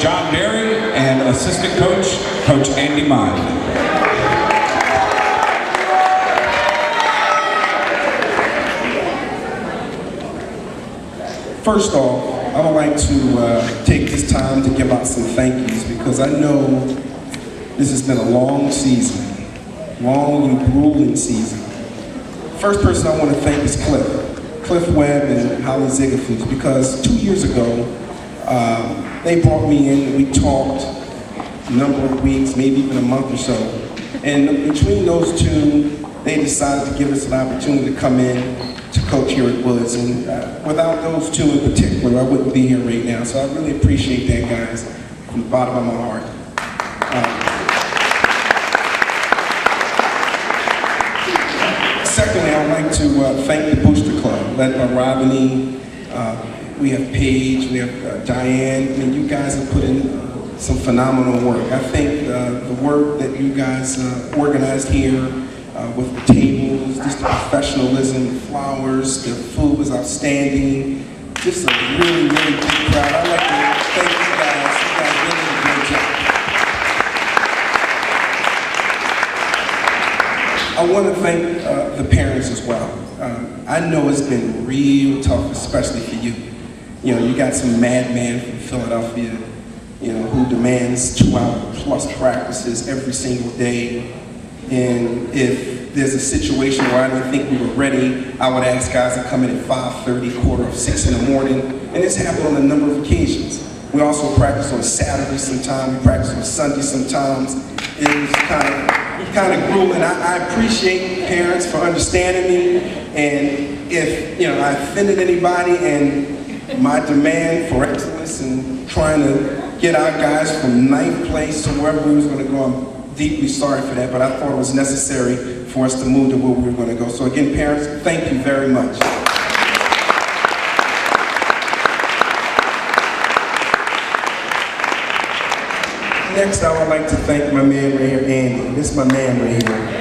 John Berry and assistant coach, Coach Andy Mine. First off, I would like to take this time to give out some thank yous because I know this has been a long season, long and grueling season. First person I want to thank is Cliff Webb and Holly Ziegfeld, because 2 years ago, they brought me in and we talked a number of weeks, maybe even a month or so. And between those two, they decided to give us an opportunity to come in to coach here at Woods. And without those two in particular, I wouldn't be here right now. So I really appreciate that, guys, from the bottom of my heart. Secondly, I'd like to thank the Booster Club, led by Robiny. We have Paige, we have Diane. I mean, you guys have put in some phenomenal work. I think the work that you guys organized here with the tables, just the professionalism, the flowers, the food was outstanding. Just a really, really big crowd. I'd like to thank you guys. You guys really did a great job. I want to thank the parents as well. I know it's been real tough, especially for you. You know, you got some madman from Philadelphia, you know, who demands 2-hour-plus practices every single day. And if there's a situation where I didn't think we were ready, I would ask guys to come in at 5:30, 5:45 in the morning. And this happened on a number of occasions. We also practice on Saturdays sometimes, we practice on Sundays sometimes. It was kind of grueling. I appreciate parents for understanding me. And if, you know, I offended anybody and my demand for excellence and trying to get our guys from 9th place to wherever we was going to go, I'm deeply sorry for that, but I thought it was necessary for us to move to where we were going to go. So again, parents, thank you very much. Next, I would like to thank my man right here, Andy. This is my man right here.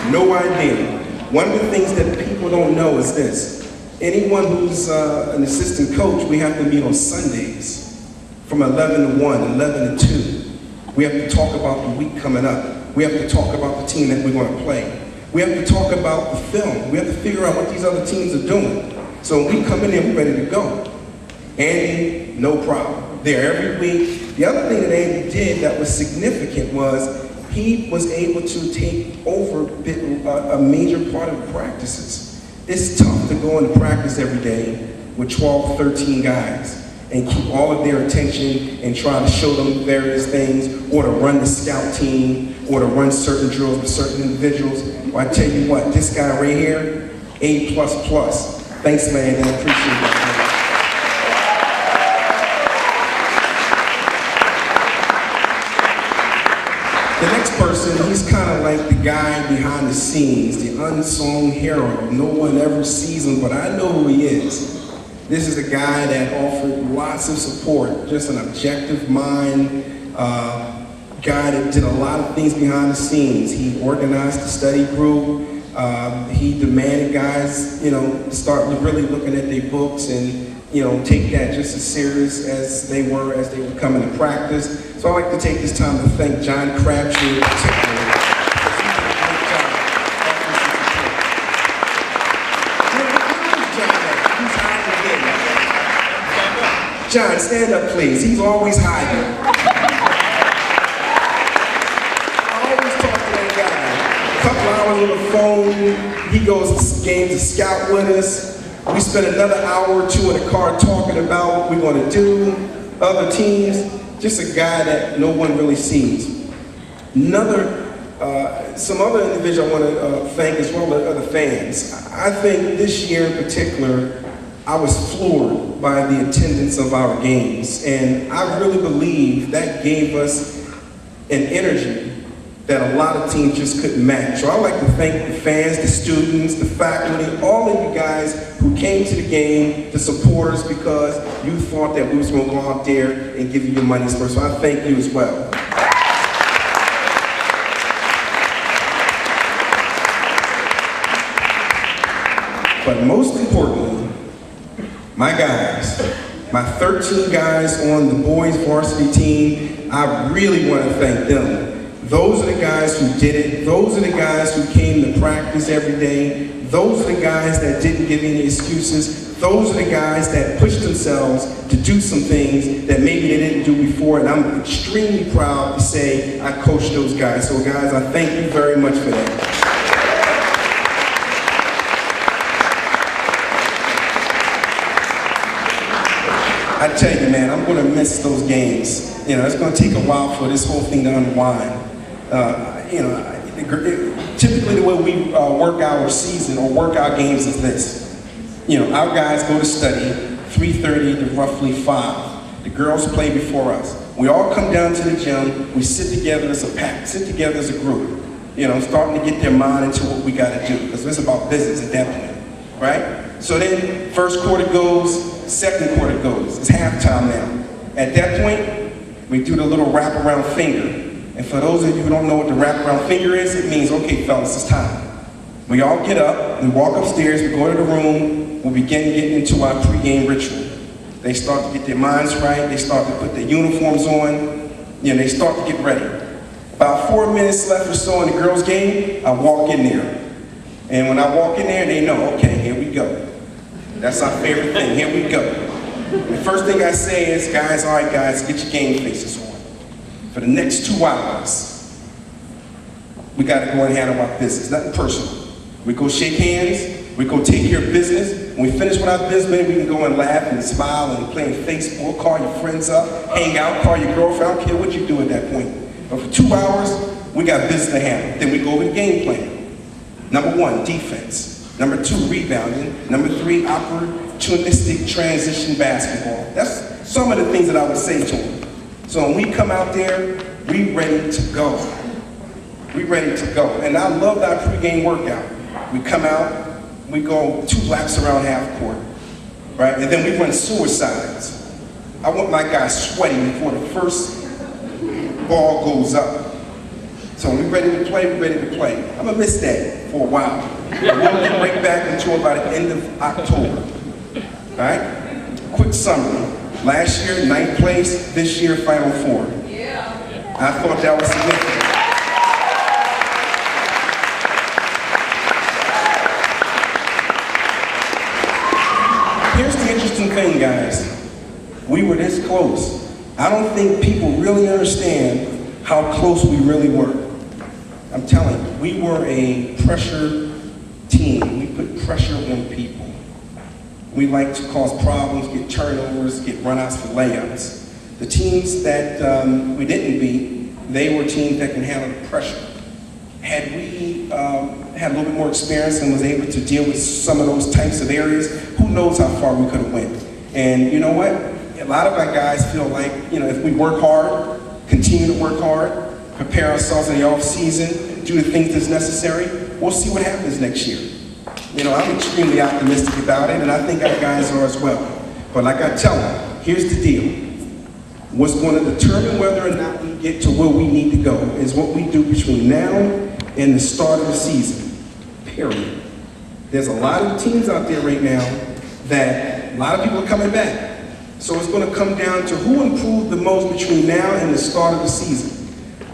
No idea. One of the things that people don't know is this. Anyone who's an assistant coach, we have to meet on Sundays from 11 to 1, 11 to 2. We have to talk about the week coming up. We have to talk about the team that we're going to play. We have to talk about the film. We have to figure out what these other teams are doing. So when we come in there, we're ready to go. Andy, no problem. There every week. The other thing that Andy did that was significant was he was able to take over a major part of the practices. It's tough to go into practice every day with 12, 13 guys and keep all of their attention and try to show them various things, or to run the scout team, or to run certain drills with certain individuals. Well, I tell you what, this guy right here, A++. Thanks, man, I appreciate that. The next person, he's kind of like the guy behind the scenes, the unsung hero. No one ever sees him, but I know who he is. This is a guy that offered lots of support, just an objective mind, guy that did a lot of things behind the scenes. He organized the study group. He demanded guys, you know, start really looking at their books and, you know, take that just as serious as they were coming to practice. So I'd like to take this time to thank John Crabtree in particular. John, stand up, please. He's always hiding. I always talk to that guy. A couple hours on the phone, he goes to games to scout with us. We spend another hour or two in the car talking about what we're going to do, other teams. Just a guy that no one really sees. Some other individual I want to thank as well are the fans. I think this year in particular, I was floored by the attendance of our games, and I really believe that gave us an energy that a lot of teams just couldn't match. So I'd like to thank the fans, the students, the faculty, all of you guys who came to the game, the supporters, because you thought that we was going to go out there and give you your money's worth. So I thank you as well. But most importantly, my guys, my 13 guys on the boys varsity team, I really want to thank them. Those are the guys who did it. Those are the guys who came to practice every day. Those are the guys that didn't give any excuses. Those are the guys that pushed themselves to do some things that maybe they didn't do before, and I'm extremely proud to say I coached those guys. So guys, I thank you very much for that. I tell you, man, I'm gonna miss those games. You know, it's gonna take a while for this whole thing to unwind. Typically the way we work our season or work our games is this. You know, our guys go to study 3:30 to roughly 5. The girls play before us. We all come down to the gym, we sit together as a pack, sit together as a group, you know, starting to get their mind into what we gotta do, because it's about business at that point, right? So then first quarter goes, second quarter goes, it's halftime now. At that point, we do the little wraparound finger. And for those of you who don't know what the wraparound finger is, it means, okay fellas, it's time. We all get up, we walk upstairs, we go to the room, we begin getting into our pregame ritual. They start to get their minds right, they start to put their uniforms on, you know, they start to get ready. About 4 minutes left or so in the girls' game, I walk in there. And when I walk in there, they know, okay, here we go. That's our favorite thing, here we go. The first thing I say is, guys, all right guys, get your game faces on. For the next 2 hours, we got to go and handle our business, nothing personal. We go shake hands, we go take care of business. When we finish with our business, we can go and laugh and smile and play Facebook, call your friends up, hang out, call your girlfriend, I don't care what you do at that point. But for 2 hours, we got business to handle. Then we go over the game plan. Number 1, defense. Number 2, rebounding. Number 3, opportunistic transition basketball. That's some of the things that I would say to them. So when we come out there, we ready to go. We ready to go. And I love our pregame workout. We come out, we go 2 laps around half court, right? And then we run suicides. I want my guys sweating before the first ball goes up. So when we're ready to play, we're ready to play. I'm gonna miss that for a while. We'll get right back until about the end of October, all right? Quick summary. Last year, 9th place. This year, Final 4. Yeah. I thought that was significant. Here's the interesting thing, guys. We were this close. I don't think people really understand how close we really were. I'm telling you, we were a pressure team. We put pressure on people. We like to cause problems, get turnovers, get runouts for layups. The teams that we didn't beat, they were teams that can handle the pressure. Had we had a little bit more experience and was able to deal with some of those types of areas, who knows how far we could have went. And you know what? A lot of our guys feel like, you know, if we work hard, continue to work hard, prepare ourselves in the off season, do the things that's necessary, we'll see what happens next year. You know, I'm extremely optimistic about it, and I think our guys are as well. But like I tell them, here's the deal. What's going to determine whether or not we get to where we need to go is what we do between now and the start of the season, period. There's a lot of teams out there right now that a lot of people are coming back. So it's going to come down to who improved the most between now and the start of the season.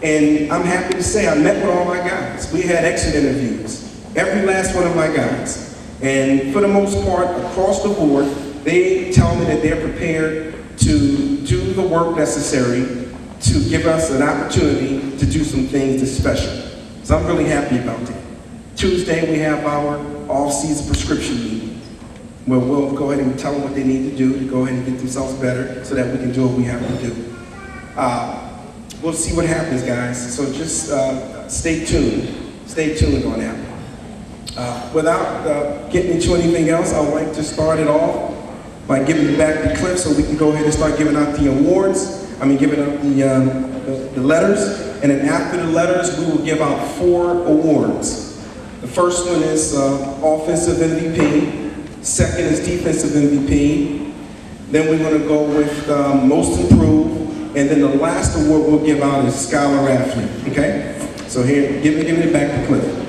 And I'm happy to say I met with all my guys. We had exit interviews. Every last one of my guys. And for the most part, across the board, they tell me that they're prepared to do the work necessary to give us an opportunity to do some things that's special. So I'm really happy about that. Tuesday, we have our off-season prescription meeting, where we'll go ahead and tell them what they need to do to go ahead and get themselves better so that we can do what we have to do. We'll see what happens, guys. So just stay tuned. Stay tuned on that. Without getting into anything else, I would like to start it off by giving it back to Cliff so we can go ahead and start giving out the awards. Giving out the letters. And then after the letters, we will give out 4 awards. The first one is offensive MVP. Second is defensive MVP. Then we're going to go with most improved. And then the last award we'll give out is Scholar Athlete. Okay? So here, giving it back to Cliff.